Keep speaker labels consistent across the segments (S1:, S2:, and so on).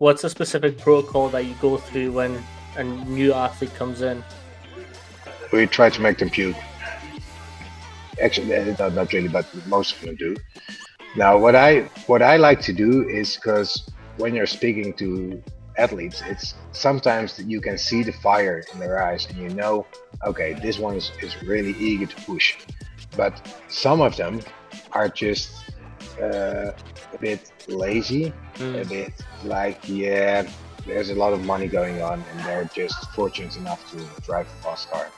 S1: What's a specific protocol that you go through when a new athlete comes in?
S2: We try to make them puke. Actually, not really, but most of them do. Now, what I like to do is because when you're speaking to athletes, it's sometimes that you can see the fire in their eyes, and you know, okay, this one is really eager to push. But some of them are just a bit lazy, a
S1: Mm,
S2: bit like, yeah, there's a lot of money going on, and they're just fortunate enough to drive a fast car.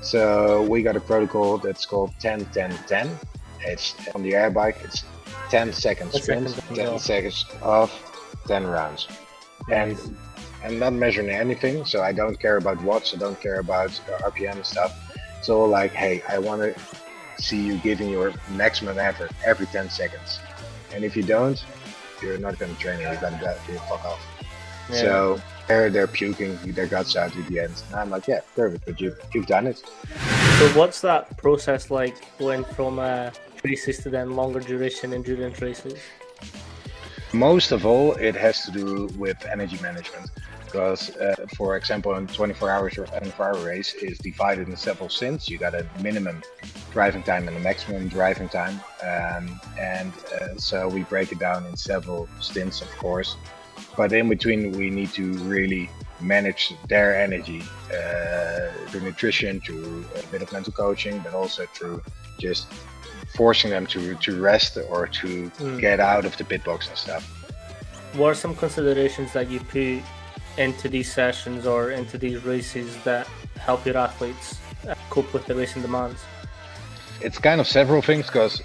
S2: So we got a protocol that's called 10-10-10. It's on the air bike. It's 10 second
S1: 10
S2: sprints,
S1: seconds runs
S2: 10
S1: off.
S2: seconds off, 10 rounds. And
S1: Nice.
S2: I'm not measuring anything, so I don't care about watts. I don't care about RPM and stuff. It's all like, hey, I want to see you giving your maximum effort every 10 seconds. And if you don't, you're not going to train it. You're going to fuck off.
S1: Yeah.
S2: So they're puking their guts out at the end. And I'm like, yeah, perfect, but you've done it.
S1: So what's that process like going from races to then longer duration endurance races?
S2: Most of all, it has to do with energy management. Because, for example, a 24 hours or 24-hour race is divided in several stints. You got a minimum driving time and a maximum driving time, and so we break it down in several stints, of course. But in between, we need to really manage their energy through nutrition, through a bit of mental coaching, but also through just forcing them to rest or to
S1: Mm.
S2: get out of the pit box and stuff.
S1: What are some considerations that you put into these sessions or into these races that help your athletes cope with the racing demands?
S2: It's kind of several things because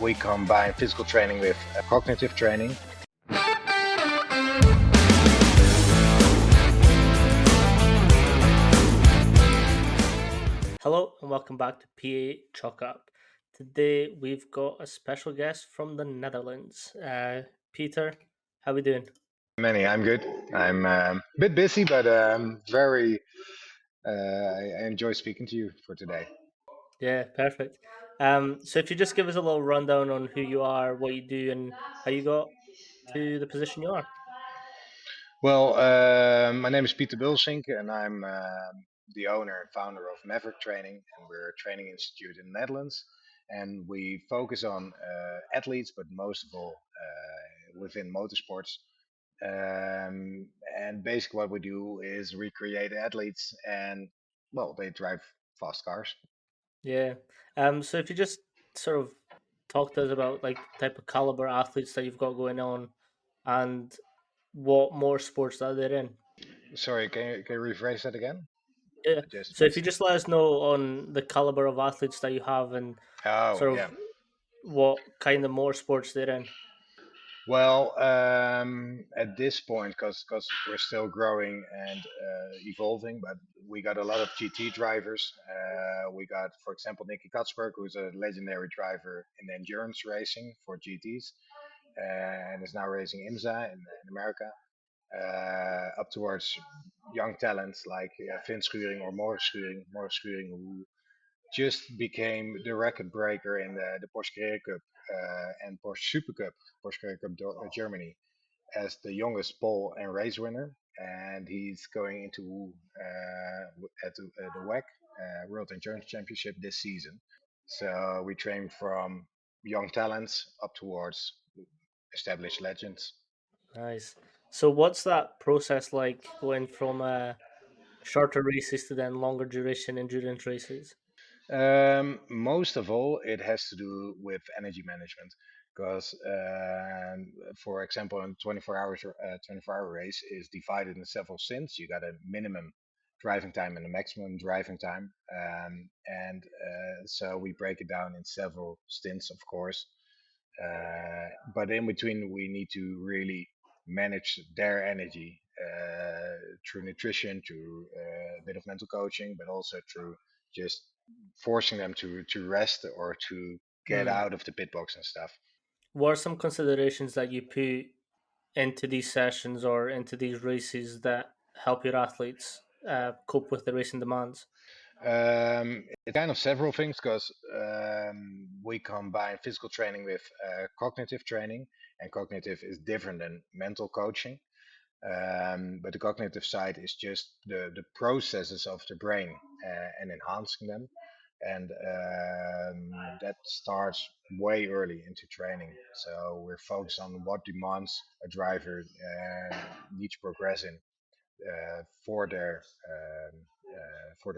S2: we combine physical training with cognitive training.
S1: Hello and welcome back to PA Chalk Up. Today we've got a special guest from the Netherlands. Peter, how we doing?
S2: Many, I'm good. I'm a bit busy, but very. I enjoy speaking to you for today.
S1: Yeah, perfect. So if you just give us a little rundown on who you are, what you do, and how you got to the position you are.
S2: Well, my name is Pieter Bulsink, and I'm the owner and founder of Maverick Training, and we're a training institute in the Netherlands. And we focus on athletes, but most of all within motorsports. And basically, what we do is recreate athletes, and well, they drive fast cars.
S1: Yeah. So if you just sort of talk to us about like the type of caliber athletes that you've got going on and what more sports that they're in.
S2: Sorry, can you rephrase that again?
S1: Yeah.
S2: I just
S1: So if you
S2: missed.
S1: just let us know on the caliber of athletes that you have and
S2: Oh,
S1: sort of
S2: yeah.
S1: what kind of more sports they're in.
S2: Well, at this point, because we're still growing and evolving, but we got a lot of GT drivers. We got, for example, Nicky Katsberg, who's a legendary driver in endurance racing for GTs, and is now racing IMSA in America. Up towards young talents like Finn Schuring or Morris Schuring, who just became the record breaker in the Porsche Carrera Cup and Porsche Super Cup, Porsche Carrera Cup Germany, as the youngest pole and race winner. And he's going into at the WEC World Endurance Championship this season. So we train from young talents up towards established legends.
S1: Nice. So what's that process like going from shorter races to then longer duration endurance races?
S2: Most of all, it has to do with energy management. Because, for example, a 24 hours or 24-hour race is divided in several stints. You got a minimum driving time and a maximum driving time, and so we break it down in several stints, of course. But in between, we need to really manage their energy through nutrition, through a bit of mental coaching, but also through just forcing them to rest or to get
S1: Mm.
S2: out of the pit box and stuff.
S1: What are some considerations that you put into these sessions or into these races that help your athletes cope with the racing demands?
S2: It's kind of several things because we combine physical training with cognitive training, and cognitive is different than mental coaching. But the cognitive side is just the processes of the brain and enhancing them. And that starts way early into training. So we're focused on what demands a driver needs to progress in for the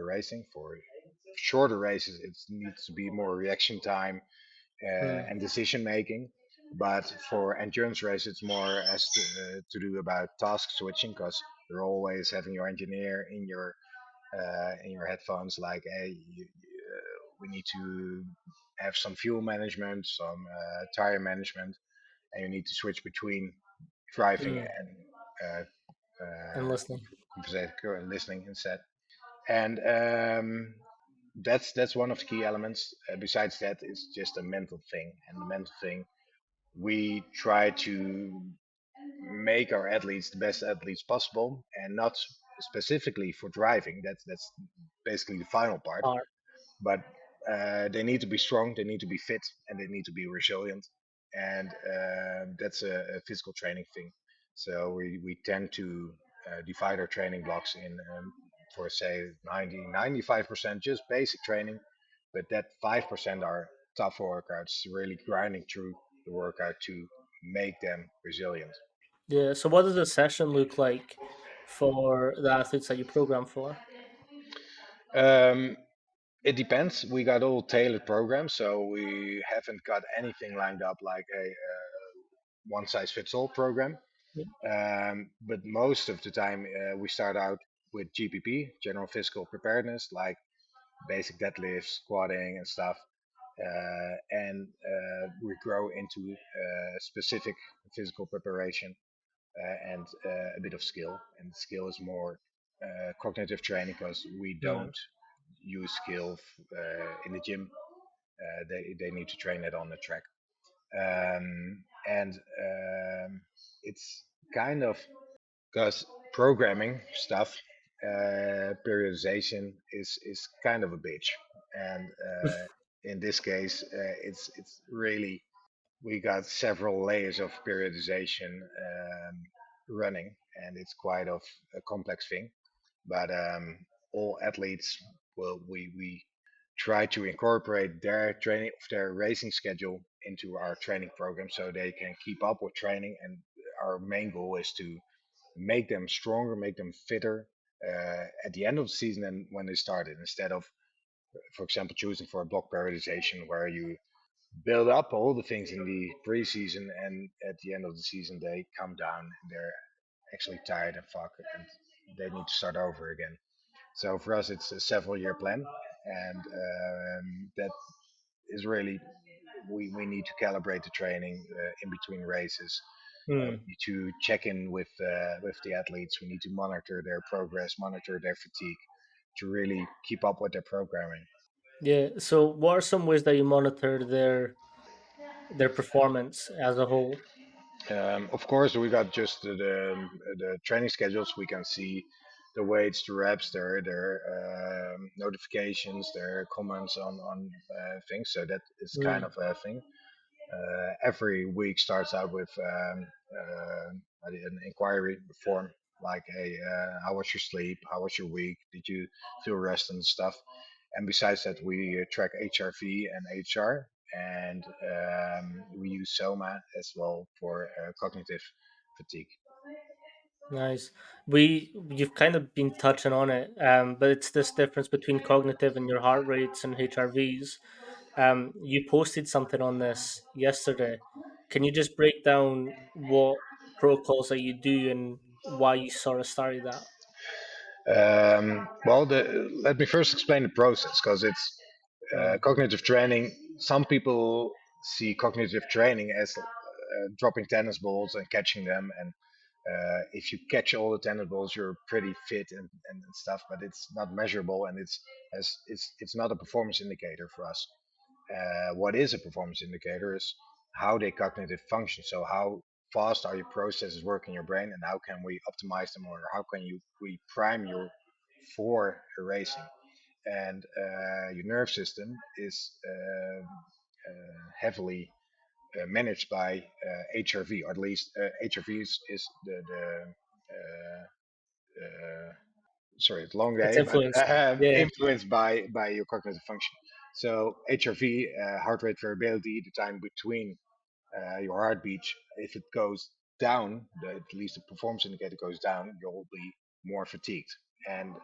S2: racing. For shorter races, it needs to be more reaction time
S1: Mm.
S2: and decision making. But for endurance race, it's more to do about task switching because you're always having your engineer in your headphones, like, hey, we need to have some fuel management, some tire management, and you need to switch between driving
S1: Mm.
S2: and
S1: And
S2: uh,
S1: listening.
S2: listening instead. And that's one of the key elements. Besides that, it's just a mental thing, and the mental thing we try to make our athletes the best athletes possible, and not specifically for driving. That's basically the final part.
S1: Art.
S2: But they need to be strong, they need to be fit, and they need to be resilient. And that's a physical training thing. So we tend to divide our training blocks in, for say 95% just basic training, but that 5% are tough workouts, really grinding through the workout to make them resilient.
S1: Yeah. So, what does a session look like for the athletes that you program for?
S2: Um, it depends. We got all tailored programs, so we haven't got anything lined up like a one size fits all program.
S1: Yeah.
S2: But most of the time, we start out with GPP, general physical preparedness, like basic deadlifts, squatting, and stuff. And we grow into specific physical preparation and a bit of skill. And skill is more cognitive training because we
S1: Mm.
S2: don't use skill in the gym. They need to train it on the track. And it's kind of because programming stuff, periodization is kind of a bitch, and in this case, it's really we got several layers of periodization running, and it's quite of a complex thing. But all athletes, well, we try to incorporate their training, their racing schedule into our training program so they can keep up with training. And our main goal is to make them stronger, make them fitter at the end of the season than when they started. Instead of, for example, choosing for a block periodization where you build up all the things in the preseason and at the end of the season they come down and they're actually tired and fuck and they need to start over again. So for us, it's a several year plan, and that is really we need to calibrate the training in between races. We
S1: Mm.
S2: need to check in with the athletes. We need to monitor their progress, monitor their fatigue, to really keep up with their programming.
S1: Yeah. So, what are some ways that you monitor their performance as a whole?
S2: Of course, we got just the training schedules. We can see the weights, the reps, their notifications, their comments on things. So that is kind
S1: Mm.
S2: of a thing. Every week starts out with an inquiry form like, hey, how was your sleep? How was your week? Did you feel rest and stuff? And besides that, we track HRV and HR, and we use Soma as well for cognitive fatigue.
S1: Nice. You've kind of been touching on it, but it's this difference between cognitive and your heart rates and HRVs. You posted something on this yesterday. Can you just break down what protocols that you do and why you sort of started that?
S2: Well, let me first explain the process because it's
S1: Mm.
S2: cognitive training. Some people see cognitive training as dropping tennis balls and catching them, and if you catch all the tennis balls, you're pretty fit and stuff. But it's not measurable, and it's not a performance indicator for us. What is a performance indicator is how they cognitive function. So how fast are your processes working in your brain, and how can we optimize them, or how can you we prime you for racing? And your nerve system is heavily managed by HRV, or at least HRV is the uh, sorry, it's a long
S1: It's
S2: day, but
S1: influenced. Yeah.
S2: influenced by your cognitive function. So HRV, heart rate variability, the time between your heartbeat, if it goes down, at least the performance indicator goes down, you'll be more fatigued. And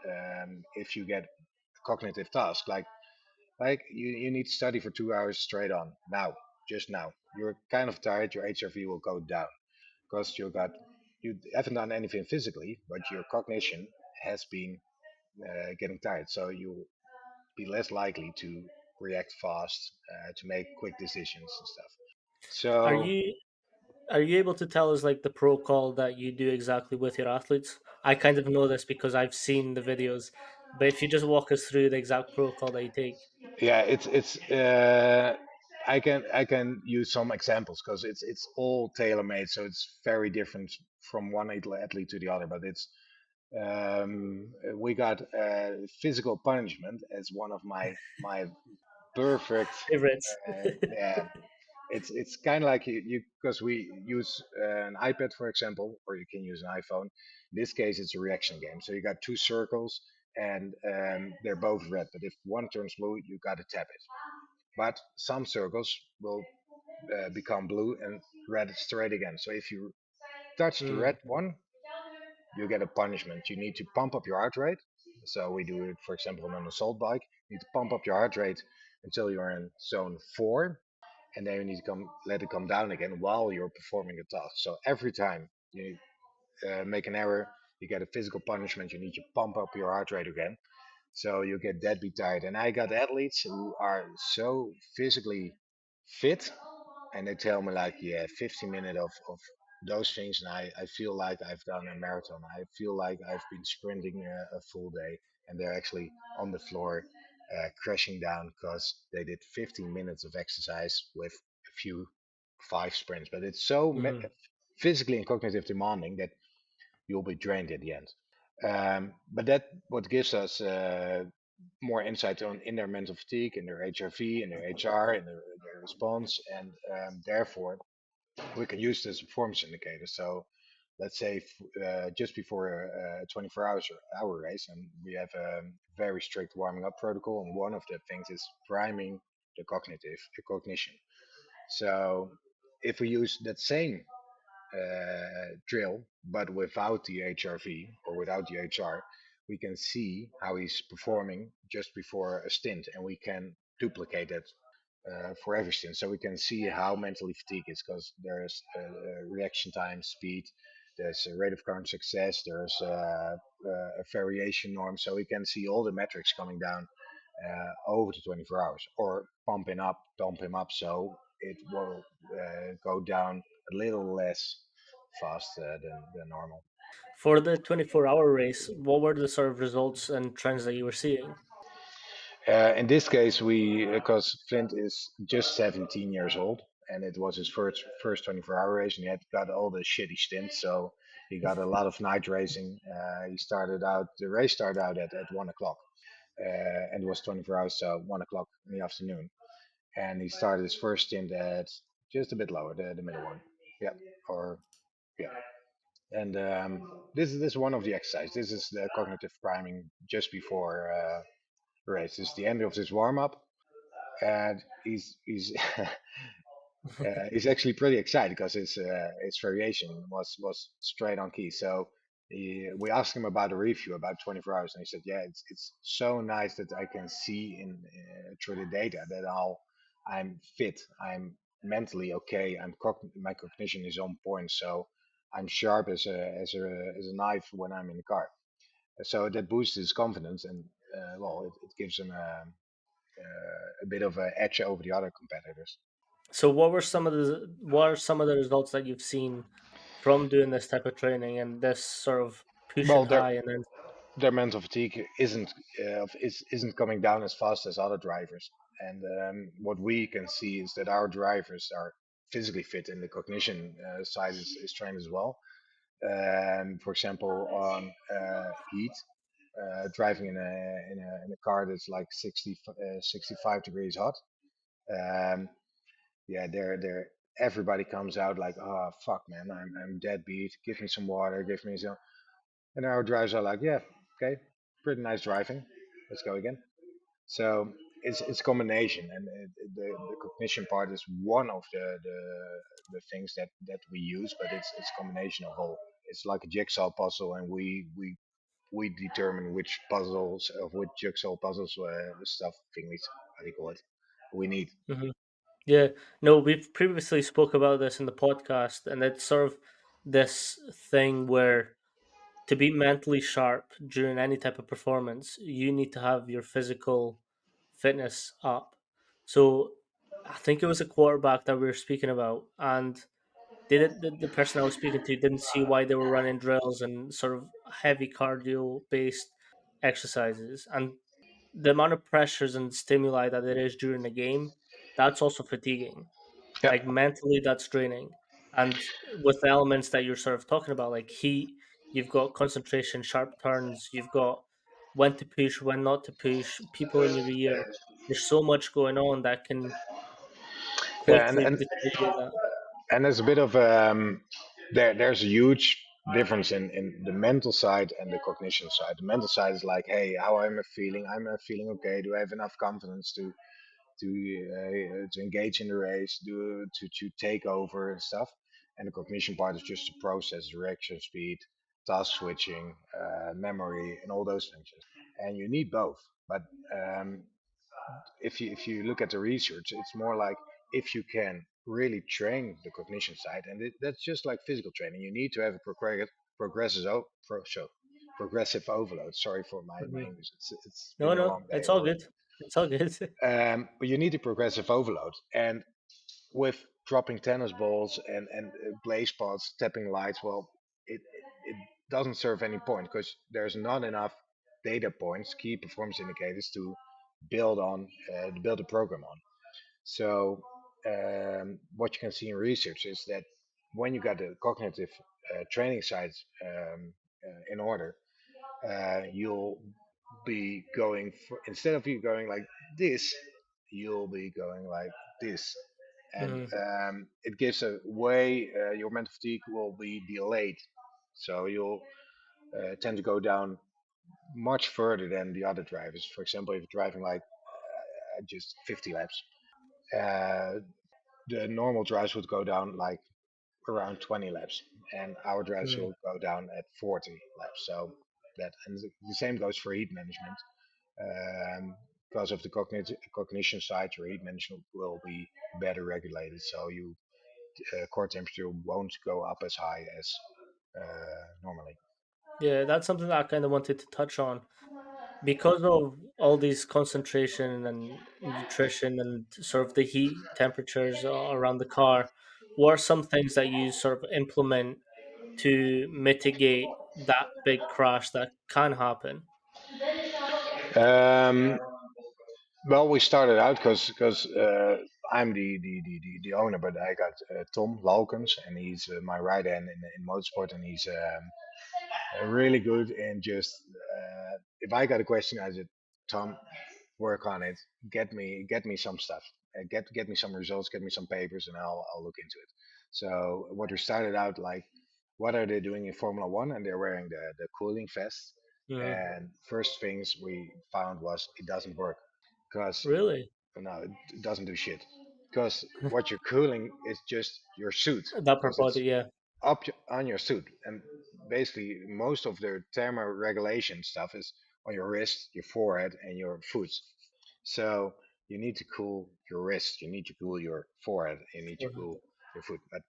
S2: if you get a cognitive task like you need to study for 2 hours straight on now, just now, you're kind of tired, your HRV will go down because you haven't done anything physically, but your cognition has been getting tired. So you'll be less likely to react fast, to make quick decisions and stuff.
S1: Are
S2: So
S1: you are you able to tell us like the protocol that you do exactly with your athletes? I kind of know this because I've seen the videos, but if you just walk us through the exact protocol that you take.
S2: yeah, it's I can use some examples because it's all tailor made, so it's very different from one athlete to the other. But it's we got physical punishment as one of my perfect.
S1: Favorites.
S2: Yeah, it's kind of like you because we use an iPad for example, or you can use an iPhone. In this case, it's a reaction game. So you got two circles, and they're both red. But if one turns blue, you got to tap it. But some circles will become blue and red straight again. So if you touch the red
S1: Mm,
S2: one, you get a punishment. You need to pump up your heart rate. So we do it, for example, on an assault bike. You need to pump up your heart rate until you're in zone 4, and then you need to let it come down again while you're performing the task. So every time you make an error, you get a physical punishment. You need to pump up your heart rate again, so you get deadly tired. And I got athletes who are so physically fit, and they tell me like, yeah, 15 minutes of those things, and I feel like I've done a marathon. I feel like I've been sprinting a full day, and they're actually on the floor crashing down because they did 15 minutes of exercise with a few 5 sprints. But it's so
S1: mhm.
S2: physically and cognitive demanding that you'll be drained at the end. But that what gives us more insight on in their mental fatigue, in their HRV, in their HR, in their response, and therefore we can use this as a performance indicator. So let's say just before a 24 hour race, and we have a very strict warming up protocol, and one of the things is priming the cognition. So if we use that same drill, but without the HRV or without the HR, we can see how he's performing just before a stint, and we can duplicate that for every stint. So we can see how mentally fatigued is because there's reaction time, speed, there's a rate of current success, there's a variation norm. So we can see all the metrics coming down over the 24 hours, or pump him up, so it will go down a little less fast than normal.
S1: For the 24-hour race, what were the sort of results and trends that you were seeing?
S2: In this case, because Flint is just 17 years old, and it was his first 24-hour race, and he had got all the shitty stints, so he got a lot of night racing. The race started out at 1 o'clock, and it was 24 hours, so 1 o'clock in the afternoon. And he started his first stint at just a bit lower, the middle one. Yeah, or yeah. And this is one of the exercises. This is the cognitive priming just before race. This is the end of this warm up, and he's actually pretty excited because his variation was straight on key. So we asked him about a review about 24 hours, and he said, "Yeah, it's so nice that I can see in through the data that I'm fit, I'm mentally okay, my cognition is on point, so I'm sharp as a knife when I'm in the car." So that boosts his confidence, and well, it gives him a bit of an edge over the other competitors.
S1: So what are some of the results that you've seen from doing this type of training and this sort of pushing
S2: Well,
S1: high and then
S2: their mental fatigue isn't coming down as fast as other drivers. And what we can see is that our drivers are physically fit, and the cognition side is trained as well. For example, on heat, driving in a car that's like 65 degrees hot. Um, yeah, they're everybody comes out like, oh fuck, man, I'm dead beat. Give me some water. Give me some. And our drivers are like, yeah, okay, pretty nice driving. Let's go again. So it's a combination, and the cognition part is one of the things that we use, but it's a combination of all. It's like a jigsaw puzzle, and we determine which puzzles of which jigsaw puzzles stuff thingies, how do you call it, we need.
S1: Hmm. Yeah, no, we've previously spoke about this in the podcast, and it's sort of this thing where to be mentally sharp during any type of performance, you need to have your physical fitness up. So I think it was a quarterback that we were speaking about, and the person I was speaking to didn't see why they were running drills and sort of heavy cardio based exercises. And the amount of pressures and stimuli that it is during the game, that's also fatiguing.
S2: Yeah.
S1: Like mentally, that's draining. And with the elements that you're sort of talking about, like heat, you've got concentration, sharp turns, you've got when to push, when not to push, people in your ear. There's so much going on that can
S2: Yeah,
S1: quickly deteriorate that.
S2: and there's a bit of there's a huge difference in the mental side and the cognition side. The mental side is like, hey, how am I feeling? I'm feeling okay. Do I have enough confidence to engage in the race, to take over and stuff? And the cognition part is just the process, reaction speed, task switching, memory, and all those functions. And you need both. But um, if you look at the research, it's more like if you can really train the cognition side, and that's just like physical training. You need to have a progressive progressive overload. Sorry for my
S1: Hmm.
S2: English. It's
S1: No,
S2: been a
S1: no,
S2: long day
S1: it's all
S2: already.
S1: good. It's all good.
S2: But you need a progressive overload, and with dropping tennis balls and blaze pods, tapping lights, well, it doesn't serve any point because there's not enough data points, key performance indicators to build a program on. So what you can see in research is that when you got the cognitive training side in order, you'll be going for, instead of you going like this, you'll be going like this, and
S1: Hmm.
S2: it gives a way your mental fatigue will be delayed, so you'll tend to go down much further than the other drivers. For example, if you're driving like just 50 laps, uh, the normal drives would go down like around 20 laps, and our drives
S1: Hmm.
S2: will go down at 40 laps. So that, and the same goes for heat management. Because of the cognition side, your heat management will be better regulated, so you core temperature won't go up as high as normally.
S1: Yeah, that's something that I kind of wanted to touch on because of all these concentration and nutrition and sort of the heat temperatures around the car. What are some things that you sort of implement to mitigate that big crash that can happen?
S2: Um, well, we started out because I'm the owner, but I got Tom Lalkens, and he's my right hand in motorsport, and he's really good in just if I got a question, I said, Tom, work on it. Get me some stuff. Get me some results. Get me some papers, and I'll look into it. So what we started out like, what are they doing in Formula One? And they're wearing the cooling vest.
S1: Hmm.
S2: And first things we found was it doesn't work because
S1: Really?
S2: no, it doesn't do shit. Because what you're cooling is just your suit
S1: That upper
S2: because
S1: body,
S2: it's
S1: yeah.
S2: on your suit, and basically most of the thermoregulation stuff is on your wrist, your forehead, and your foot. So you need to cool your wrist, you need to cool your forehead, you need to cool your foot. But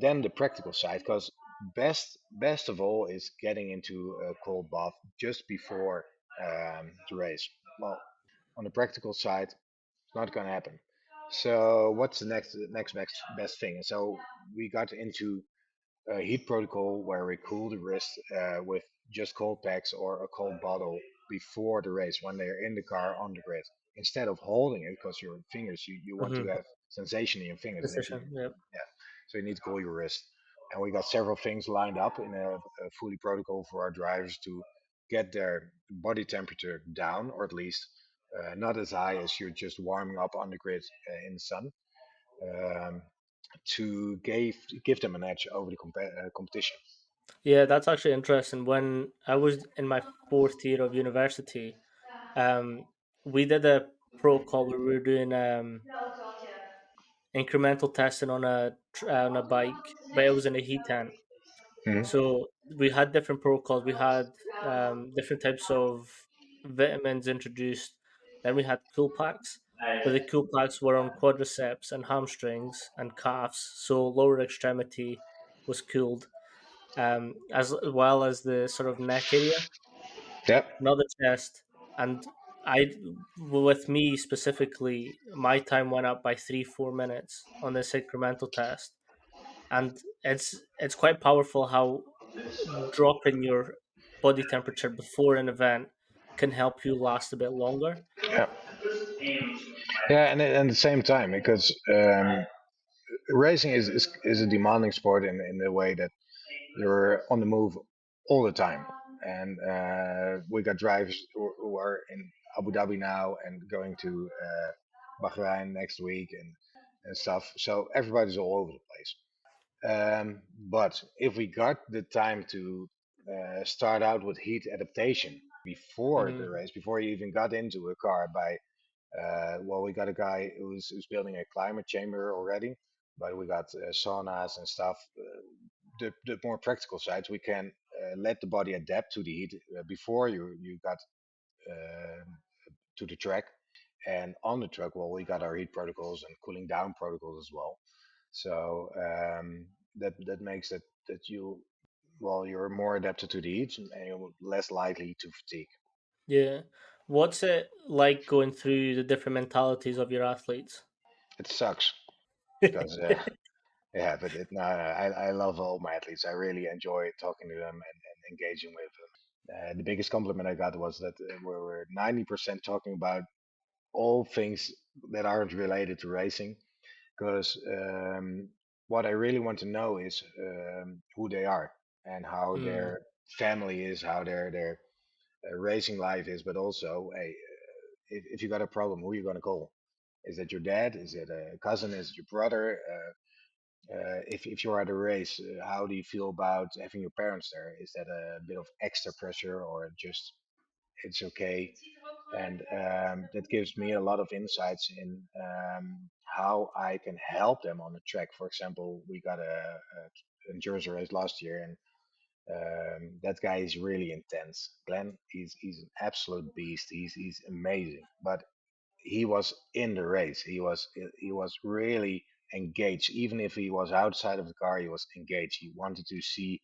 S2: then the practical side, because best of all is getting into a cold bath just before the race. Well, on the practical side, it's not going to happen. So what's the next best thing? So we got into a heat protocol where we cool the wrist with just cold packs or a cold bottle before the race when they're in the car on the grid. Instead of holding it, because your fingers, you want to
S1: Mm-hmm.
S2: have sensation in your fingers. And if you,
S1: Decision, yeah.
S2: yeah, so you need to cool your wrist. And we got several things lined up in a fully protocol for our drivers to get their body temperature down, or at least not as high as you're just warming up on the grid in the sun. Um, to give them an edge over the competition.
S1: Yeah, that's actually interesting. When I was in my fourth year of university, um, we did a protocol where we were doing incremental testing on on a bike, but it was in a heat tent.
S2: Mhm.
S1: So we had different protocols. We had different types of vitamins introduced. Then we had cool packs, but the cool packs were on quadriceps and hamstrings and calves, so lower extremity was cooled, as well as the sort of neck area,
S2: Yep.
S1: not the chest. And I, with me specifically, my time went up by 3-4 minutes on this incremental test, and it's quite powerful how dropping your body temperature before an event can help you last a bit longer.
S2: Yeah. Yeah, and at the same time, because racing is a demanding sport in the way that you're on the move all the time. And we got drivers who are in Abu Dhabi now and going to Bahrain next week and stuff. So everybody's all over the place. But if we got the time to start out with heat adaptation before the
S1: Mm,
S2: race, before you even got into a car, by well, we got a guy who's building a climate chamber already, but we got saunas and stuff. The more practical sides, we can let the body adapt to the heat before you got uh, to the track, and on the track, well, we got our heat protocols and cooling down protocols as well. So that makes that you well you're more adapted to the heat and you're less likely to fatigue.
S1: yeah. What's it like going through the different mentalities of your athletes?
S2: It sucks because yeah, but no, I love all my athletes. I really enjoy talking to them and engaging with them. The biggest compliment I got was that we were 90% talking about all things that aren't related to racing. Because what I really want to know is who they are and how
S1: Mm,
S2: their family is, how their racing life is, but also, hey, if you got a problem, who are you going to call? Is it your dad? Is it a cousin? Is it your brother? If you're at a race, how do you feel about having your parents there? Is that a bit of extra pressure or just it's okay? And that gives me a lot of insights in how I can help them on the track. For example, we got a endurance race last year, and that guy is really intense. Glenn, he's an absolute beast. He's amazing, but he was in the race. He was really engaged. Even if he was outside of the car, he was engaged. He wanted to see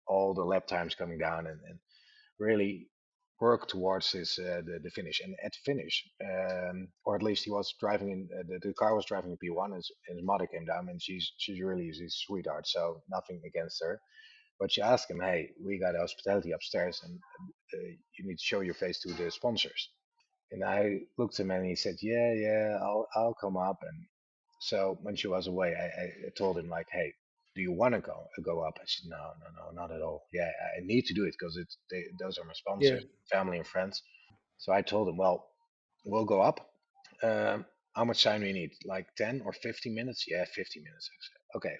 S2: all the lap times coming down and really work towards the finish. And at finish, or at least he was driving in the car was driving in P1, and his mother came down, and she's really a sweetheart. So nothing against her, but she asked him, "Hey, we got hospitality upstairs, and you need to show your face to the sponsors." And I looked at him and he said, "Yeah, yeah, I'll come up." And so when she was away, I told him like, "Hey, do you want to go up?" I said, "No, no, no, not at all. Yeah, I need to do it because those are my
S1: yeah.
S2: sponsors, family and friends." So I told him, "Well, we'll go up. How much time do you need? Like 10 or 15 minutes? Yeah, 15 minutes." I said, "Okay,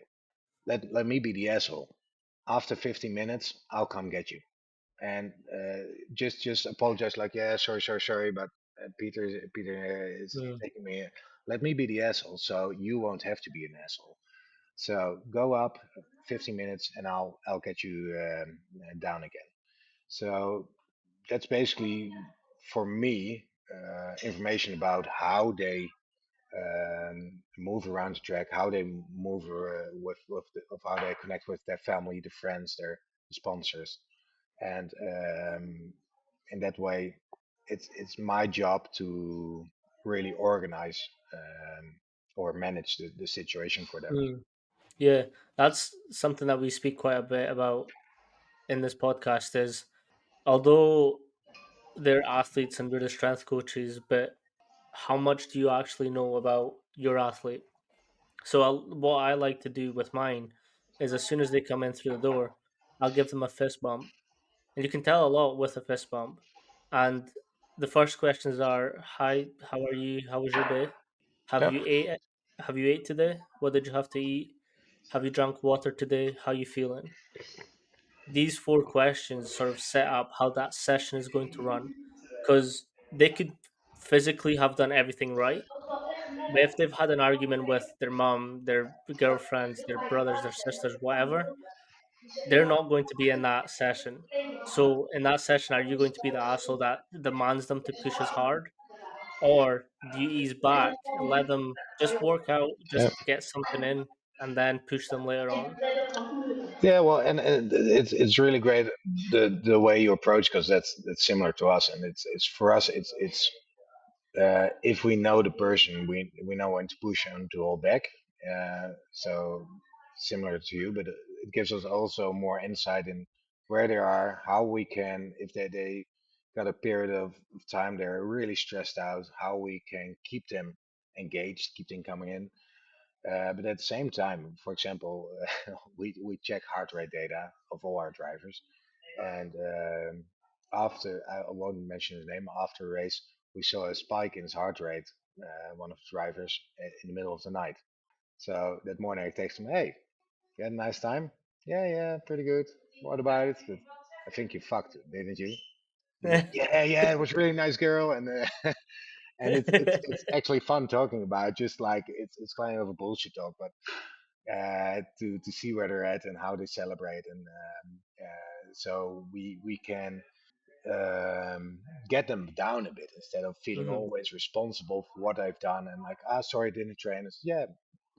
S2: let me be the asshole. After 15 minutes, I'll come get you." And just apologize like, yeah, sorry, sorry, sorry, but Peter is
S1: Mm,
S2: taking me. Let me be the asshole, so you won't have to be an asshole. So go up 15 minutes, and I'll get you down again. So that's basically for me information about how they move around the track, how they move of how they connect with their family, the friends, their sponsors, and in that way, it's my job to really organize or manage the situation for them.
S1: mm. Yeah, that's something that we speak quite a bit about in this podcast. Is although they're athletes and we're the strength coaches, but how much do you actually know about your athlete? So what I like to do with mine is as soon as they come in through the door, I'll give them a fist bump, and you can tell a lot with a fist bump. And the first questions are, "Hi, how are you? How was your day? Have
S2: Yep.
S1: you ate? Have you ate today? What did you have to eat? Have you drunk water today? How you feeling? These four questions sort of set up how that session is going to run, because they could physically have done everything right, but if they've had an argument with their mom, their girlfriends, their brothers, their sisters, whatever, they're not going to be in that session. So in that session, are you going to be the asshole that demands them to push as hard, or do you ease back and let them just work out,
S2: Yeah.
S1: just get something in, and then push them later on?
S2: Yeah, well, and it's really great the way you approach, because that's similar to us, and it's for us it's if we know the person, we know when to push and to hold back. So similar to you, but it gives us also more insight in where they are, how we can, if they got a period of time they're really stressed out, how we can keep them engaged, keep them coming in. But at the same time, for example, we check heart rate data of all our drivers, and after, I won't mention his name, after a race, we saw a spike in his heart rate. One of the drivers in the middle of the night. So that morning I text him, "Hey, you had a nice time? Yeah, yeah, pretty good. What about it? But I think you fucked, didn't you?" He's like, "Yeah, yeah, it was a really nice girl," and and it's actually fun talking about. Just like it's kind of a bullshit talk, but to see where they're at and how they celebrate, and so we can um, get them down a bit instead of feeling
S1: Mhm.
S2: always responsible for what I've done, and like, ah, sorry, I didn't train. It's, yeah,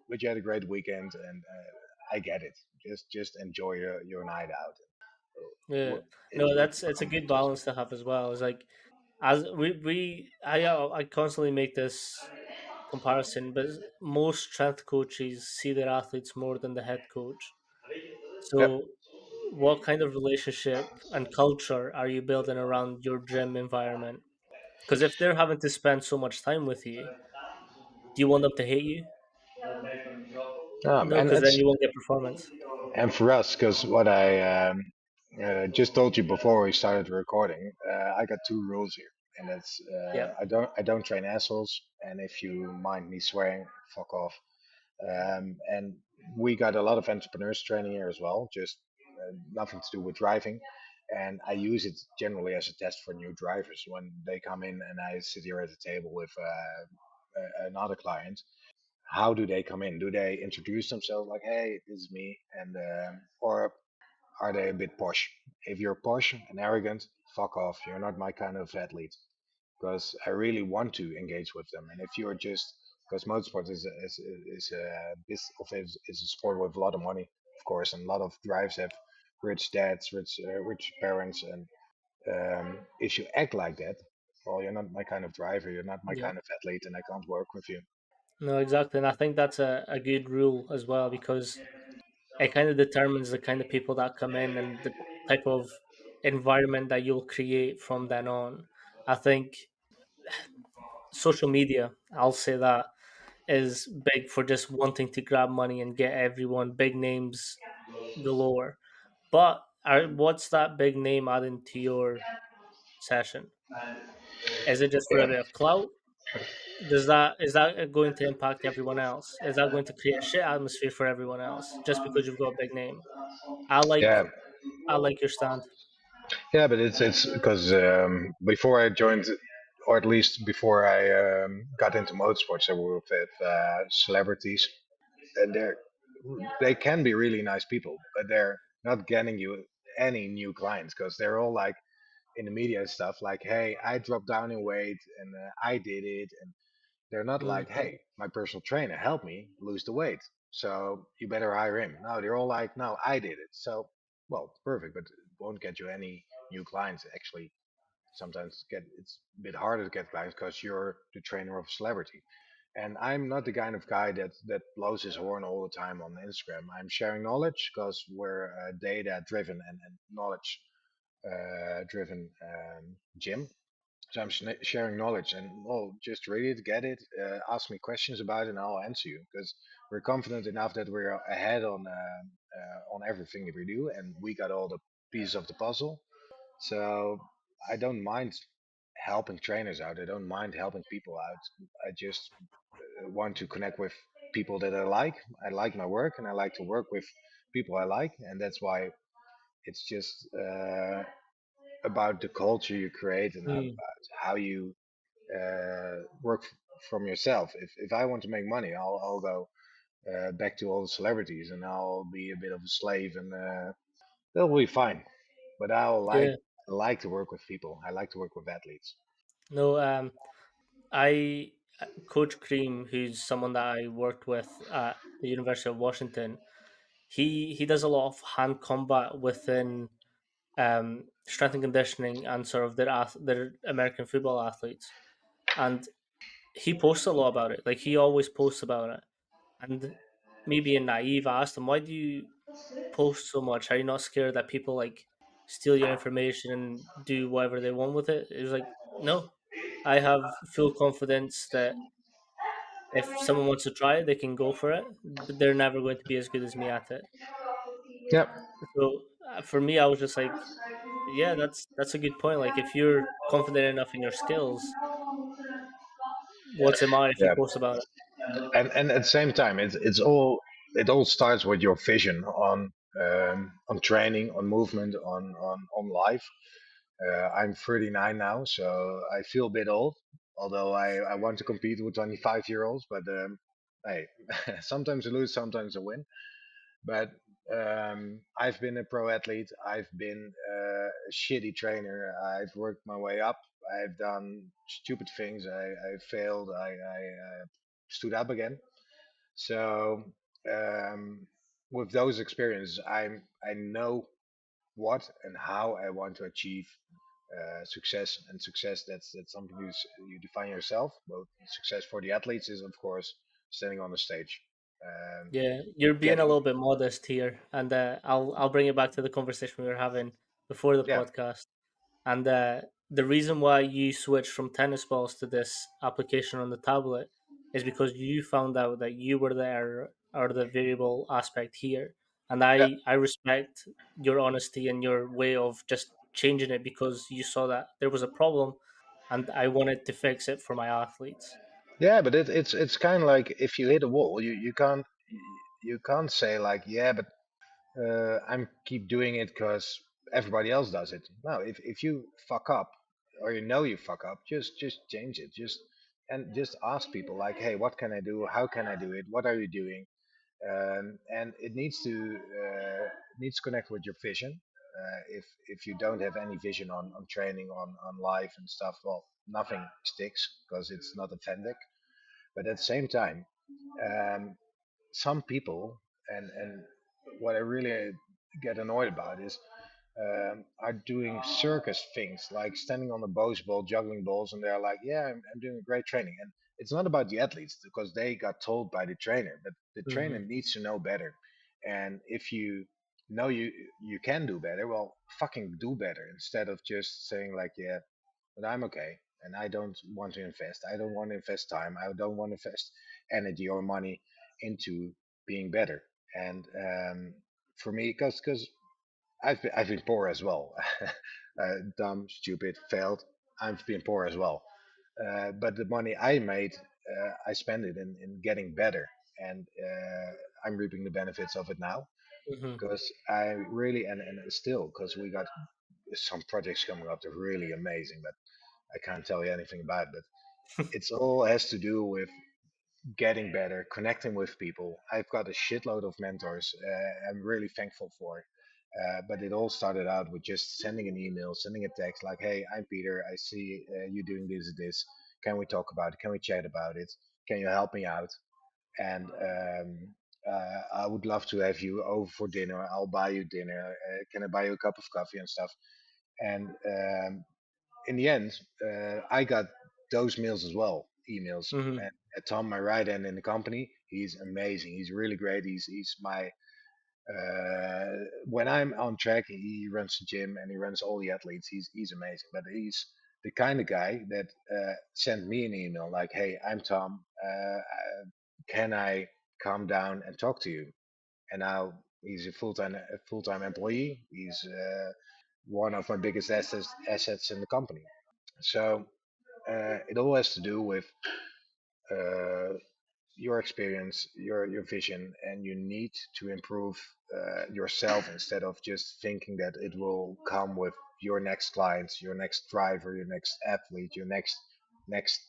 S2: but you had a great weekend, and I get it. Just enjoy your night out.
S1: Yeah, no,
S2: It's
S1: that's it's a
S2: fun.
S1: good balance to have as well. It's like, as I constantly make this comparison, but most strength coaches see their athletes more than the head coach.
S2: Yep.
S1: So, what kind of relationship and culture are you building around your gym environment? Because if they're having to spend so much time with you, do you want them to hate you? No,
S2: And
S1: because then
S2: it's
S1: you won't get performance.
S2: and for us, because what I just told you before we started recording, I got two rules here, and that's
S1: Yeah,
S2: I don't train assholes, and if you mind me swearing, fuck off. And we got a lot of entrepreneurs training here as well, just nothing to do with driving. And I use it generally as a test for new drivers when they come in, and I sit here at the table with another client. How do they come in? Do they introduce themselves like, "Hey, this is me," and or are they a bit posh? If you're posh and arrogant, fuck off. You're not my kind of athlete, because I really want to engage with them. And if you're just, because motorsport is a is a sport with a lot of money, of course, and a lot of drives have rich dads, rich parents, and if you act like that, well, you're not my kind of driver. You're not my
S1: yeah.
S2: kind of athlete, and I can't work with you.
S1: No, exactly. And I think that's a good rule as well, because it kind of determines the kind of people that come in and the type of environment that you'll create from then on. I think social media, I'll say that, is big for just wanting to grab money and get everyone big names galore. But what's that big name adding to your session? Is it just for a bit of clout? Is that going to impact everyone else? Is that going to create a shit atmosphere for everyone else just because you've got a big name? I like
S2: Yeah,
S1: I like your stand.
S2: yeah, but it's because before I joined, or at least before I got into motorsports, I worked with celebrities, and they can be really nice people, but they're not getting you any new clients, because they're all like in the media and stuff, like, "Hey, I dropped down in weight, and I did it," and they're not like,
S1: Mm,
S2: "Hey, my personal trainer helped me lose the weight, so you better hire him." No, they're all like, "No, I did it." So, well, perfect, but it won't get you any new clients. Actually, sometimes it's a bit harder to get clients because you're the trainer of a celebrity. And I'm not the kind of guy that blows his horn all the time on Instagram. I'm sharing knowledge because we're a data driven and knowledge driven gym. So I'm sharing knowledge, and well, just read it, get it, ask me questions about it, and I'll answer you, because we're confident enough that we're ahead on everything that we do, and we got all the pieces of the puzzle. So I don't mind helping trainers out. I don't mind helping people out. I just want to connect with. people that I like. I like my work, and I like to work with people I like, and that's why it's just about the culture you create and
S1: Mm.
S2: about how you work from yourself. If I want to make money, I'll go back to all the celebrities, and I'll be a bit of a slave, and that'll be fine. But
S1: Yeah.
S2: I like to work with people. I like to work with athletes.
S1: No. I Coach Cream, who's someone that I worked with at the University of Washington. He does a lot of hand combat within strength and conditioning and sort of their American football athletes, and he posts a lot about it. Like he always posts about it. And me being naive, I asked him, "Why do you post so much? Are you not scared that people like steal your information and do whatever they want with it?" It was like, no, I have full confidence that if someone wants to try it, they can go for it, but they're never going to be as good as me at it.
S2: Yep.
S1: So for me, I was just like, yeah, that's a good point. Like if you're confident enough in your skills, what's it matter if you
S2: Yeah.
S1: post about it?
S2: And at the same time, it all starts with your vision on training, on movement, on life. I'm 39 now, so I feel a bit old. Although I want to compete with 25-year-olds, but hey, sometimes I lose, sometimes I win. But I've been a pro athlete. I've been a shitty trainer. I've worked my way up. I've done stupid things. I failed. I stood up again. So with those experiences, I know what and how I want to achieve success. And success, that's something you define yourself. But success for the athletes is, of course, standing on the stage, um,
S1: Yeah, you're being a
S2: getting
S1: little bit modest here, and I'll bring it back to the conversation we were having before the
S2: yeah.
S1: podcast. And the reason why you switched from tennis balls to this application on the tablet is because you found out that you were the error or the variable aspect here. And I respect your honesty and your way of just changing it because you saw that there was a problem and I wanted to fix it for my athletes.
S2: Yeah, but it's kind of like if you hit a wall, you can't say like, yeah, but I'm keep doing it because everybody else does it. No, if you fuck up or you know you fuck up, just change it. Just ask people like, hey, what can I do? How can I do it? What are you doing? And it needs to connect with your vision. If you don't have any vision on training on life and stuff, well, nothing sticks because it's not authentic. But at the same time, um, some people and what I really get annoyed about is are doing circus things like standing on a bowls ball, juggling balls, and they're like, "Yeah, I'm doing great training." And it's not about the athletes because they got told by the trainer, but the trainer
S1: Hmm.
S2: needs to know better. And if you know you can do better, well, fucking do better instead of just saying like, "Yeah, but I'm okay." And I don't want to invest. I don't want to invest time. I don't want to invest energy or money into being better. And for me, because I've been poor as well, dumb, stupid, failed. I've been poor as well. But the money I made, I spend it in getting better, and I'm reaping the benefits of it now.
S1: Hmm.
S2: Because I really and still because we got some projects coming up that are really amazing, but I can't tell you anything about it. But it's all has to do with getting better, connecting with people. I've got a shitload of mentors. I'm really thankful for. But it all started out with just sending an email, sending a text like, "Hey, I'm Peter. I see you doing this. Can we talk about it? Can we chat about it? Can you help me out?" And I would love to have you over for dinner. I'll buy you dinner. Can I buy you a cup of coffee and stuff? And in the end, I got those mails as well, emails.
S1: Hmm.
S2: And Tom, my right hand in the company, he's amazing. He's really great. He's my when I'm on track, he runs the gym and he runs all the athletes. He's amazing. But he's the kind of guy that sent me an email like, "Hey, I'm Tom. Can I come down and talk to you?" And now he's a full time employee. He's one of my biggest assets in the company. So it all has to do with uh, your experience, your vision, and you need to improve yourself instead of just thinking that it will come with your next client, your next driver, your next athlete, your next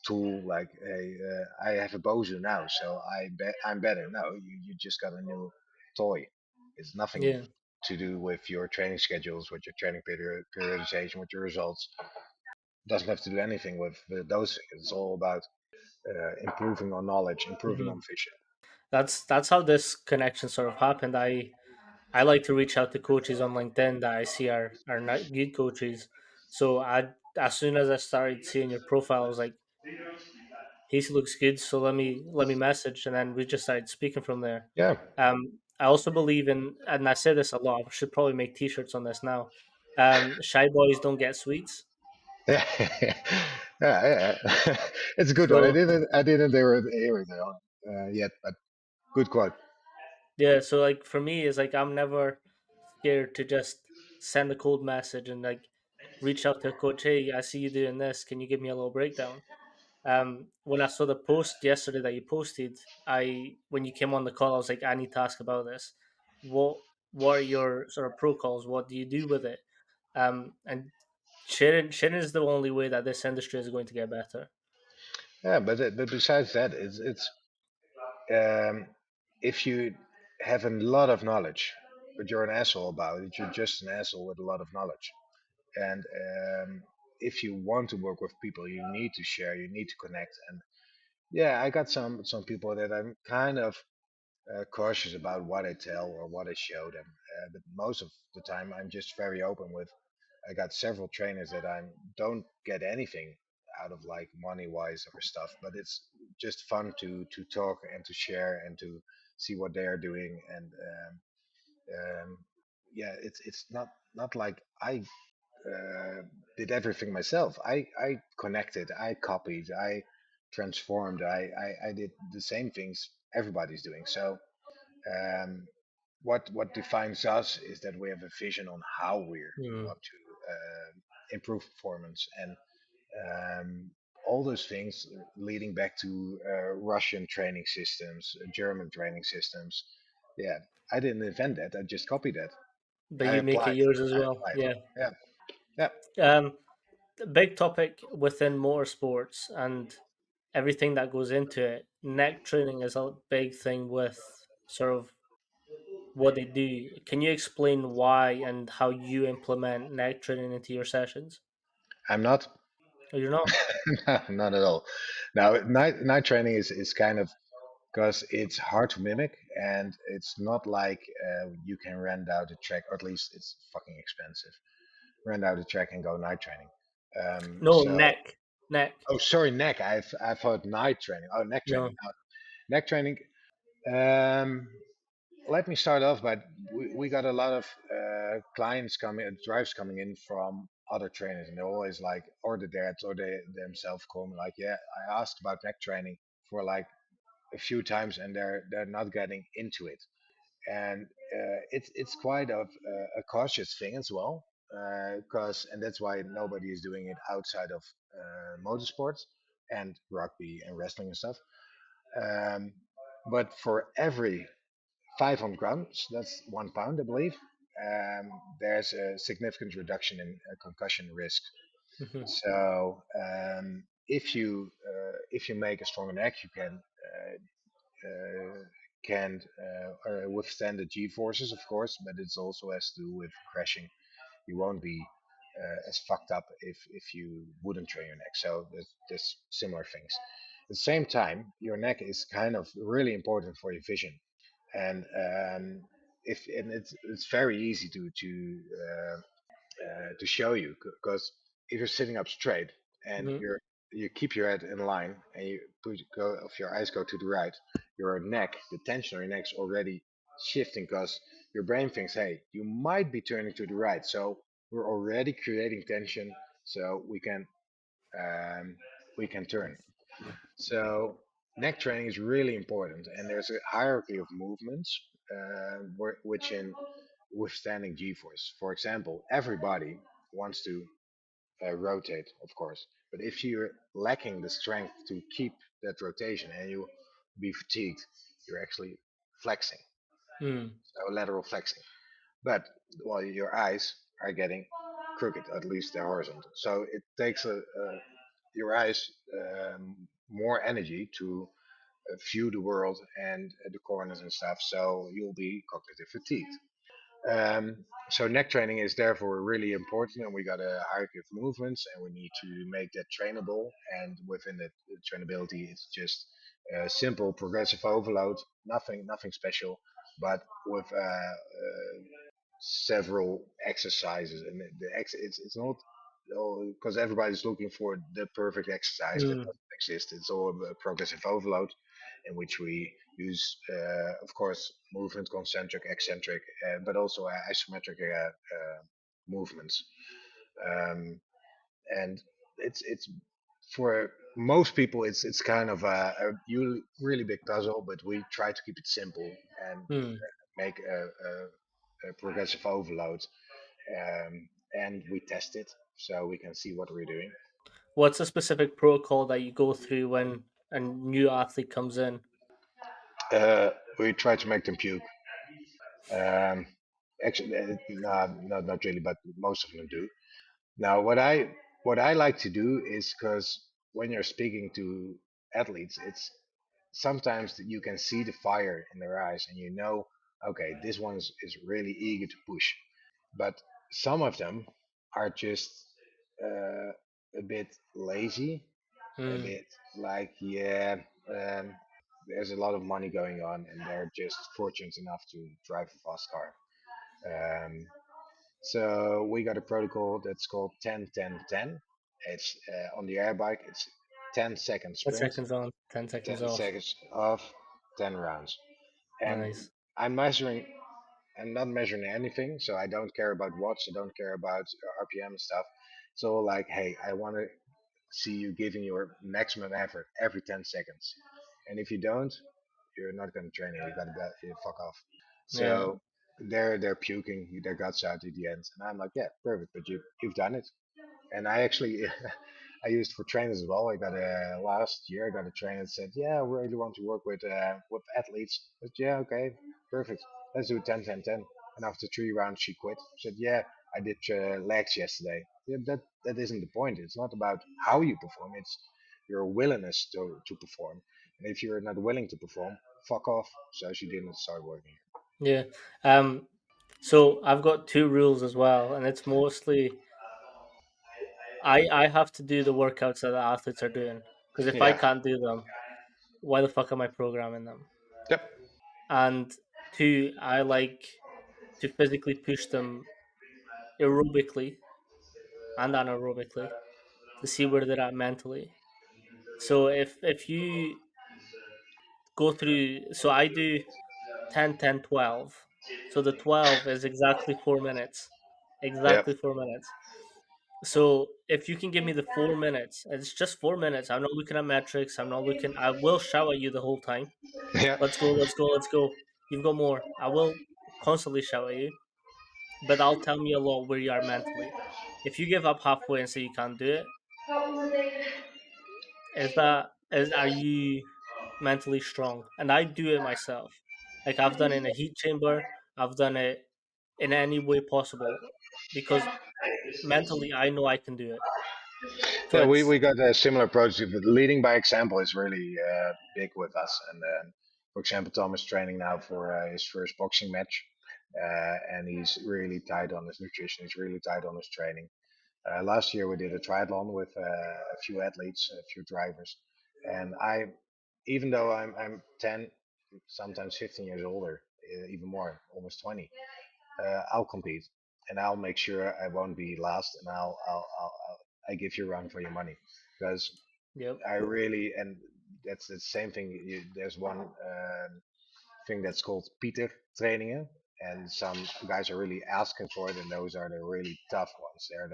S2: tool. Like, hey, I have a Bozu now, so I'm better. No, you just got a new toy. It's nothing
S1: Yeah,
S2: to do with your training schedules, with your training periodization, with your results. Doesn't have to do anything with those things. It's all about improving on knowledge, improving
S1: hmm
S2: on vision.
S1: that's how this connection sort of happened. I like to reach out to coaches on LinkedIn that I see are not good coaches. So I as soon as I started seeing your profile, I was like, he looks good. So let me message, and then we just started speaking from there.
S2: Yeah,
S1: I also believe in, and I say this a lot. I should probably make T-shirts on this now. Shy boys don't get sweets.
S2: yeah, yeah. It's a good one.
S1: So
S2: I didn't hear it on yet, but good quote.
S1: yeah, so like for me, it's like I'm never scared to just send a cold message and like reach out to a coach. Hey, I see you doing this. Can you give me a little breakdown? When I saw the post yesterday that you posted, I when you came on the call, I was like, I need to ask about this. What what are your sort of protocols? What do you do with it? And sharing is the only way that this industry is going to get better.
S2: Yeah, but besides that, it's um, if you have a lot of knowledge, but you're an asshole about it, you're just an asshole with a lot of knowledge. And if you want to work with people, you need to share, you need to connect. And yeah, I got some people that I'm kind of cautious about what I tell or what I show them. But most of the time, I'm just very open with. I got several trainers that I don't get anything out of, like money wise or stuff, but it's just fun to talk and to share and to see what they are doing. And yeah, it's not like I uh, did everything myself. I connected, I copied, I transformed, I did the same things everybody's doing. So um, what defines us is that we have a vision on how we
S1: Mm.
S2: want to improve performance, and all those things leading back to Russian training systems, German training systems. Yeah, I didn't invent that. I just copied that.
S1: But
S2: I
S1: you make it
S2: applied.
S1: yours as
S2: I
S1: well.
S2: applied.
S1: Yeah.
S2: Yeah, yeah.
S1: Um, the big topic within motorsports and everything that goes into it. Neck training is a big thing with sort of what they do. Can you explain why and how you implement neck training into your sessions?
S2: I'm not.
S1: Or you're not?
S2: No, not at all. Now, night training is kind of because it's hard to mimic, and it's not like you can rent out a track, or at least it's fucking expensive. Rent out a track and go night training.
S1: No,
S2: So,
S1: neck. Neck.
S2: oh, sorry, neck. I've heard night training. Oh, neck training.
S1: No.
S2: No, neck training. Um, Let me start off, but we got a lot of clients coming, drives coming in from other trainers, and they're always like, or the dads, or they themselves call me like, yeah, I asked about neck training for like a few times, and they're not getting into it, and it's quite a cautious thing as well, because and that's why nobody is doing it outside of motorsports and rugby and wrestling and stuff. Um, but for every 500 grams, that's 1 pound, I believe. There's a significant reduction in concussion risk.
S1: Hmm.
S2: So if you make a stronger neck, you can withstand the G forces, of course, but it also has to do with crashing. You won't be as fucked up if you wouldn't train your neck. So there's similar things. At the same time, your neck is kind of really important for your vision, and if and it's very easy to show you, because if you're sitting up straight and
S1: Hmm.
S2: you keep your head in line and you go if your eyes go to the right, your neck, the tension on your neck's already shifting, because your brain thinks, hey, you might be turning to the right, so we're already creating tension, so um, we can turn. So neck training is really important, and there's a hierarchy of movements which in withstanding G-force. For example, everybody wants to rotate, of course, but if you're lacking the strength to keep that rotation and you be fatigued. You're actually flexing,
S1: Mm.
S2: so lateral flexing. But while your eyes are getting crooked, at least they're horizontal. So it takes your eyes more energy to view the world and the corners and stuff. So you'll be cognitive fatigued. So neck training is therefore really important, and we got a hierarchy of movements, and we need to make that trainable. And within the trainability, it's just simple progressive overload, nothing special, but with several exercises. And it's not because everybody's looking for the perfect exercise that
S1: Mm.
S2: doesn't exist. It's all a progressive overload, in which we use, of course, movement concentric, eccentric, but also isometric movements. Um, and it's for most people it's kind of really big puzzle, but we try to keep it simple and
S1: Mm.
S2: make a progressive overload, and we test it so we can see what we're doing.
S1: What's a specific protocol that you go through when a new athlete comes in?
S2: We try to make them puke. Um, Actually, no, not really, but most of them do. Now, what I like to do is because when you're speaking to athletes, it's sometimes that you can see the fire in their eyes, and you know, okay, this one is really eager to push. But some of them are just a bit lazy, a
S1: Mm.
S2: bit like, yeah, there's a lot of money going on, and they're just fortunate enough to drive a fast car. Um, so we got a protocol that's called 10 10 10. It's on the air bike, it's 10-second
S1: 10
S2: sprint,
S1: seconds on, 10 seconds
S2: 10
S1: off.
S2: seconds off, 10 rounds. And
S1: Nice.
S2: I'm measuring, I'm not measuring anything, so I don't care about watts, I don't care about RPM and stuff. It's all like, hey, I want to see you giving your maximum effort every 10 seconds. And if you don't, you're not going to train it. You got to fuck off.
S1: Yeah.
S2: So they're puking their guts out at the end, and I'm like, yeah, perfect. But you've done it. And I actually I used for trainers as well. I got a last year. I got a trainer that said, yeah, I really want to work with athletes. I said, yeah, okay, perfect. Let's do 10 10 10. And after 3 rounds, she quit. She said, yeah, I did legs yesterday. Yeah, that isn't the point. It's not about how you perform. It's your willingness to perform. And if you're not willing to perform, fuck off. So she didn't start working.
S1: Yeah. Um, so I've got two rules as well, and it's mostly I have to do the workouts that the athletes are doing because if I
S2: Yeah.
S1: can't do them, why the fuck am I programming them?
S2: Yep.
S1: And two, I like to physically push them aerobically and anaerobically to see where they're at mentally. So if you go through, so I do 10, 10, 12. So the 12 is exactly 4 minutes.
S2: Yep.
S1: Exactly 4 minutes. So if you can give me the 4 minutes, it's just 4 minutes. I'm not looking at metrics. I'm not looking. I will shout at you the whole time.
S2: Yeah.
S1: Let's go. Let's go. Let's go. You've got more. I will constantly shout at you, but that'll tell me a lot where you are mentally. If you give up halfway and say you can't do it, is are you mentally strong? And I do it myself. Like I've done it in a heat chamber. I've done it in any way possible because mentally I know I can do it. So
S2: Yeah, we,
S1: it's
S2: we got a similar approach. Leading by example is really big with us. And for example, Tom is training now for his first boxing match, and he's really tight on his nutrition. He's really tight on his training. Last year we did a triathlon with a few athletes, a few drivers, and even though I'm 10, sometimes 15 years older, even more, almost 20, I'll compete, and I'll make sure I won't be last, and I give you a run for your money, because
S1: yep,
S2: I really, and that's the same thing. There's one thing that's called Pieter trainingen, and some guys are really asking for it, and those are the really tough ones. They're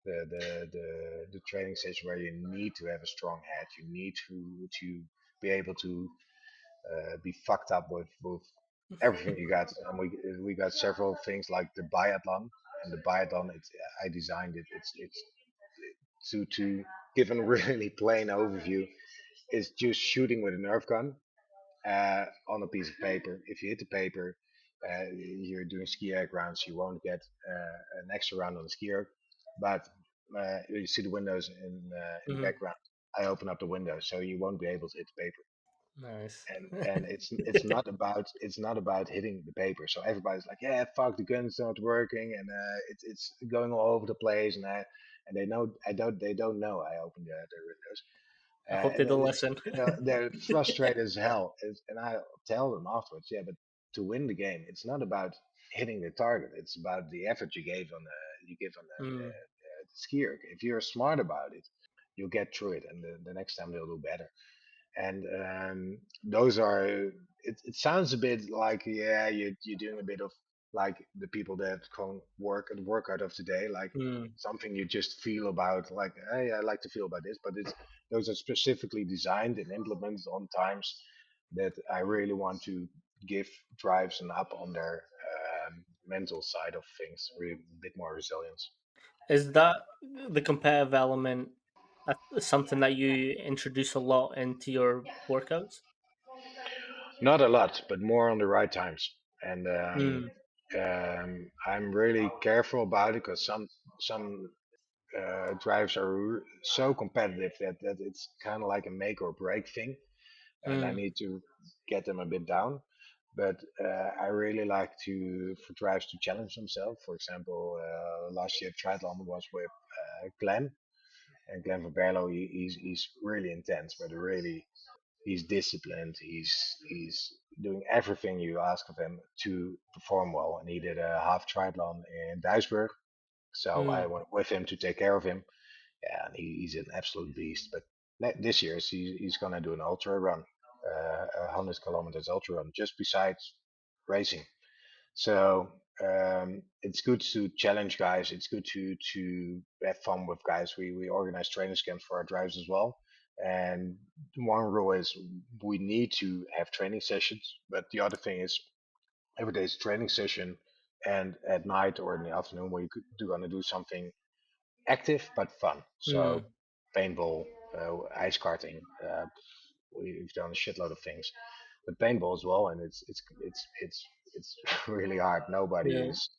S2: the training session where you need to have a strong head. You need to be able to be fucked up with everything you got. And we got several things like the biathlon, and the biathlon. It's I designed it. It's to give a really plain overview. It's just shooting with a Nerf gun, on a piece of paper. If you hit the paper, you're doing ski erg rounds, you won't get an extra round on the ski erg. But you see the windows in the
S1: Mm-hmm.
S2: background. I open up the window, so you won't be able to hit the paper.
S1: Nice.
S2: And it's not about hitting the paper. So everybody's like, yeah, fuck, the gun's not working, and it's going all over the place, and they don't know I opened the windows.
S1: I hope they
S2: And
S1: don't
S2: it's,
S1: listen.
S2: they're frustrated as hell. And I tell them afterwards, yeah, but to win the game, it's not about hitting the target. It's about the effort you give on
S1: Mm,
S2: the skier. If you're smart about it, you'll get through it, and the next time they'll do better. And those are it sounds a bit like, yeah, you're doing a bit of like the people that can work and work out of today, like
S1: mm.
S2: something you just feel about, like, hey, I like to feel about this, but it's those are specifically designed and implemented on times that I really want to give drives and up on their mental side of things, really a bit more resilience.
S1: Is that the competitive element something that you introduce a lot into your workouts?
S2: Not a lot, but more on the right times. And
S1: Mm,
S2: I'm really careful about it because some drives are so competitive that it's kind of like a make or break thing, and I
S1: mm,
S2: need to get them a bit down. But I really like to for drives to challenge themselves. For example, last year triathlon was with Glenn, and Glenn Verberlo. He's really intense, but really he's disciplined. He's doing everything you ask of him to perform well. And he did a half triathlon in Duisburg, so I
S1: mm,
S2: went with him to take care of him. Yeah, and he's an absolute beast. But this year he's gonna do an ultra run, 100 kilometers ultra run, just besides racing. So it's good to challenge guys. It's good to have fun with guys. We organize training camps for our drivers as well. And one rule is we need to have training sessions. But the other thing is every day's training session, and at night or in the afternoon we could do gonna do something active but fun. So
S1: mm.
S2: paintball, ice karting. We've done a shitload of things, but paintball as well, and it's really hard. Nobody
S1: Yeah.
S2: is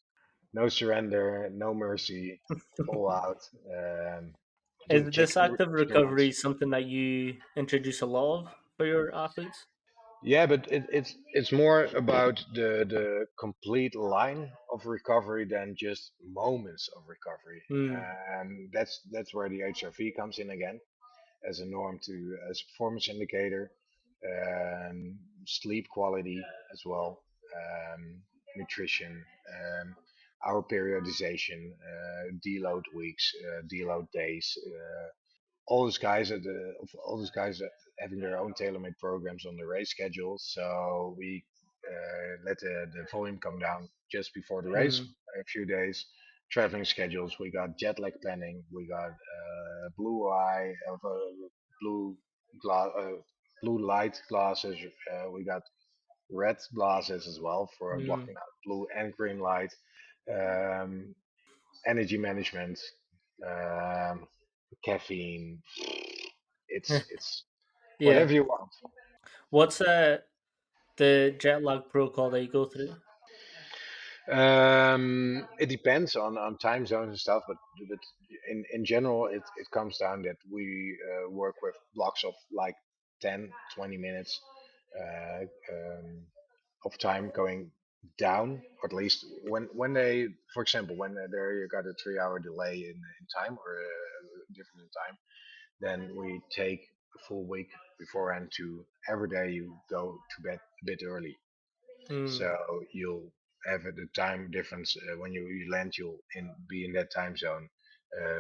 S2: no surrender, no mercy, all out. Do
S1: Is this active
S2: chicken
S1: recovery
S2: runs.
S1: something that you introduce a lot of for your athletes?
S2: Yeah, but it's more about the complete line of recovery than just moments of recovery.
S1: Mm,
S2: That's where the HRV comes in again as a norm to as a performance indicator, sleep quality as well, nutrition, our periodization, deload weeks, deload days. All those guys at all those guys that having their own tailor-made programs on the race schedule. So we let the volume come down just before the race,
S1: mm,
S2: a few days. Traveling schedules. We got jet lag planning. We got blue eye, blue gla- uh, blue light glasses. We got red glasses as well for
S1: mm.
S2: blocking out blue and green light. Um, Energy management, um, caffeine. It's
S1: Yeah.
S2: whatever you want.
S1: What's the jet lag protocol that you go through?
S2: It depends on time zones and stuff, but in general, it comes down that we work with blocks of like 10, 20 minutes uh, um, of time going down, or at least when they, for example, when there you got a 3 hour delay in time or a difference in time, then we take a full week beforehand to every day you go to bed a bit early.
S1: Mm,
S2: So you'll have the time difference when you land. You'll be in that time zone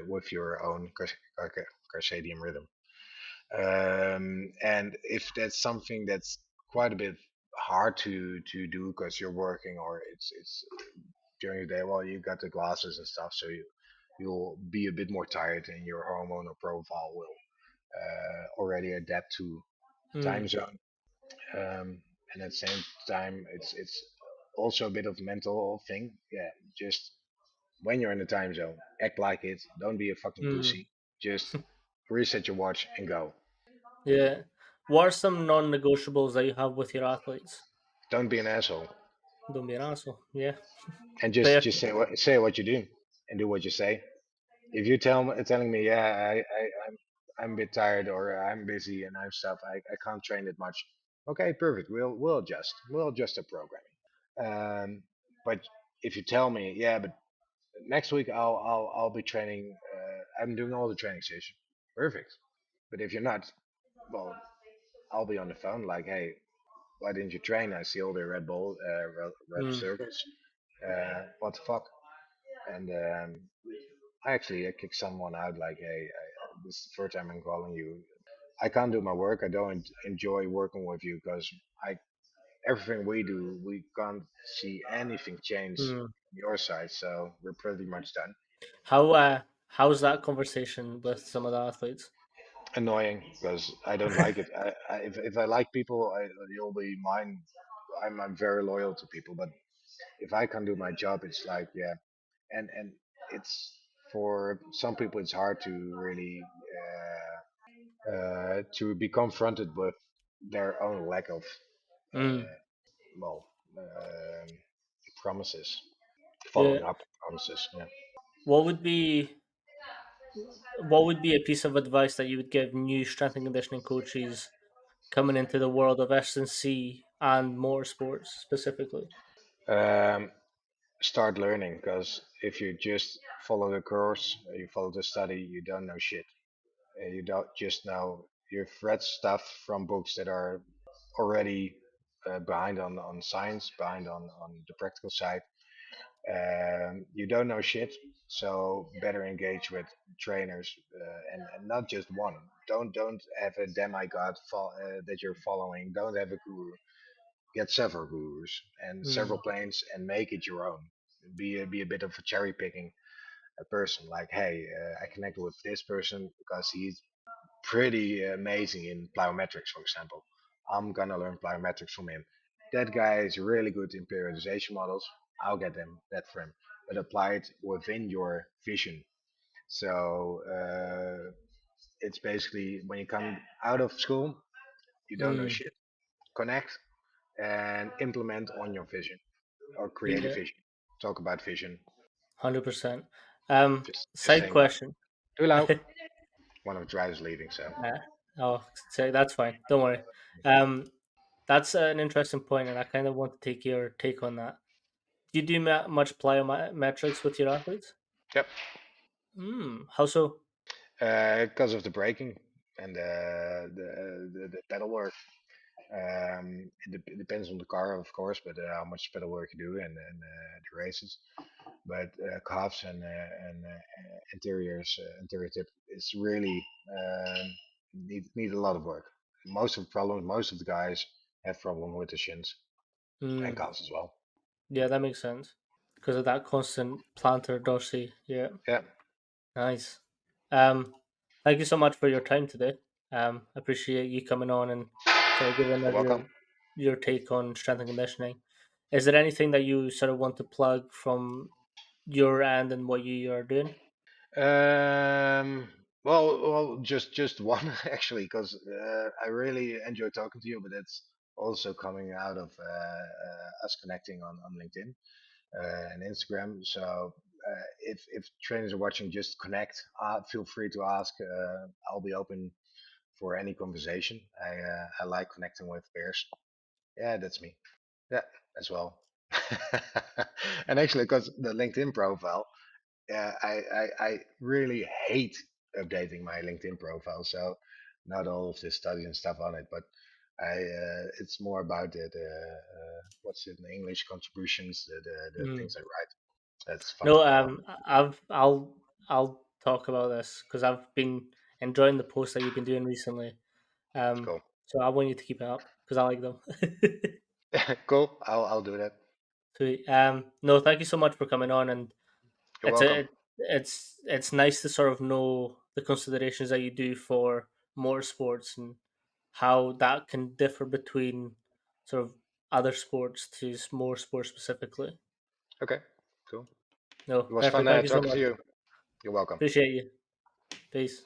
S2: with your own circadian rhythm. And if that's something that's quite a bit hard to do because you're working or it's during the day, well, you got the glasses and stuff, so you'll be a bit more tired, and your hormonal profile will already adapt to time
S1: mm,
S2: zone. And at the same time, it's also a bit of mental thing. Yeah, just when you're in the time zone, act like it. Don't be a fucking
S1: mm.
S2: pussy. Just reset your watch and go.
S1: Yeah. What are some non-negotiables that you have with your athletes?
S2: Don't be an asshole,
S1: Don't be an asshole. Yeah,
S2: and
S1: fair.
S2: just say what you do and do what you say. If you telling me, yeah, I'm a bit tired or I'm busy and I'm stuff, I can't train it much. Okay, perfect. We'll adjust the programming. But if you tell me, yeah, but next week I'll be training. I'm doing all the training session. Perfect. But if you're not, well, I'll be on the phone like, hey, why didn't you train? I see all the red
S1: Mm,
S2: circles. What the fuck? And I actually kicked someone out like, hey, this is the first time I'm calling you. I can't do my work. I don't enjoy working with you because I everything we do, we can't see anything change
S1: mm.
S2: on your side. So we're pretty much done.
S1: How's that conversation with some of the athletes?
S2: Annoying because I don't like it. If I like people, you'll be mine. I'm very loyal to people, but if I can do my job, it's like yeah, and it's for some people it's hard to really to be confronted with their own lack of
S1: Mm,
S2: well um, promises,
S1: yeah.
S2: following up promises. Yeah.
S1: What would be what would be a piece of advice that you would give new strength and conditioning coaches coming into the world of S&C and motorsports specifically?
S2: Um, Start learning because if you just follow the course, you follow the study, you don't know shit. You don't just know you've read stuff from books that are already behind on science, behind on the practical side. You don't know shit, so better engage with trainers and not just one. Don't have a demigod that you're following. Don't have a guru. Get several gurus and several
S1: Mm,
S2: planes and make it your own. Be a bit of a cherry picking a person. Like, hey, I connected with this person because he's pretty amazing in plyometrics, for example. I'm gonna learn plyometrics from him. That guy is really good in periodization models. I'll get them that for him, but apply it within your vision. So it's basically when you come out of school, you don't know
S1: mm,
S2: shit. Connect and implement on your vision or create a
S1: yeah,
S2: vision. Talk about vision.
S1: 100%.
S2: Just
S1: Side
S2: saying that.
S1: question.
S2: Too loud. One of the drivers leaving, so
S1: Nah. Oh, say that's fine. Don't worry. Um, that's an interesting point, and I kind of want to take your take on that. Do you do much plyometrics with your athletes?
S2: yep.
S1: How so?
S2: Because of the braking and the pedal work. It depends on the car, of course, but how much pedal work you do and the races. But calves and anterior tip is really need a lot of work. Most of the guys have problem with the shins and
S1: Mm,
S2: calves as well.
S1: yeah, that makes sense because of that constant plantar dorsey. Yeah,
S2: Yeah,
S1: nice. Um, thank you so much for your time today. Appreciate you coming on and sort of giving
S2: you're
S1: us
S2: welcome.
S1: your take on strength and conditioning. Is there anything that you sort of want to plug from your end and what you are doing?
S2: Just one actually, because I really enjoy talking to you, but it's also coming out of us connecting on LinkedIn and Instagram. So if trainers are watching, just connect. Feel free to ask. I'll be open for any conversation. I like connecting with peers. Yeah, that's me. Yeah, as well. And actually, because the LinkedIn profile. Yeah, I really hate updating my LinkedIn profile. So not all of the studies and stuff on it, but it's more about the what's it in English contributions, the
S1: Mm.
S2: things I write. That's fun to
S1: No,
S2: follow.
S1: I'll talk about this because I've been enjoying the posts that you've been doing recently.
S2: Cool,
S1: So I want you to keep it up because I like them.
S2: cool. I'll do that.
S1: Sweet. No, thank you so much for coming on, and
S2: You're
S1: it's
S2: welcome.
S1: it's nice to sort of know the considerations that you do for motorsports and how that can differ between sort of other sports to more sports specifically.
S2: Okay, cool.
S1: No,
S2: It was fun
S1: perfect. Thank you so
S2: talking to
S1: much.
S2: you. You're welcome.
S1: Appreciate you. Peace.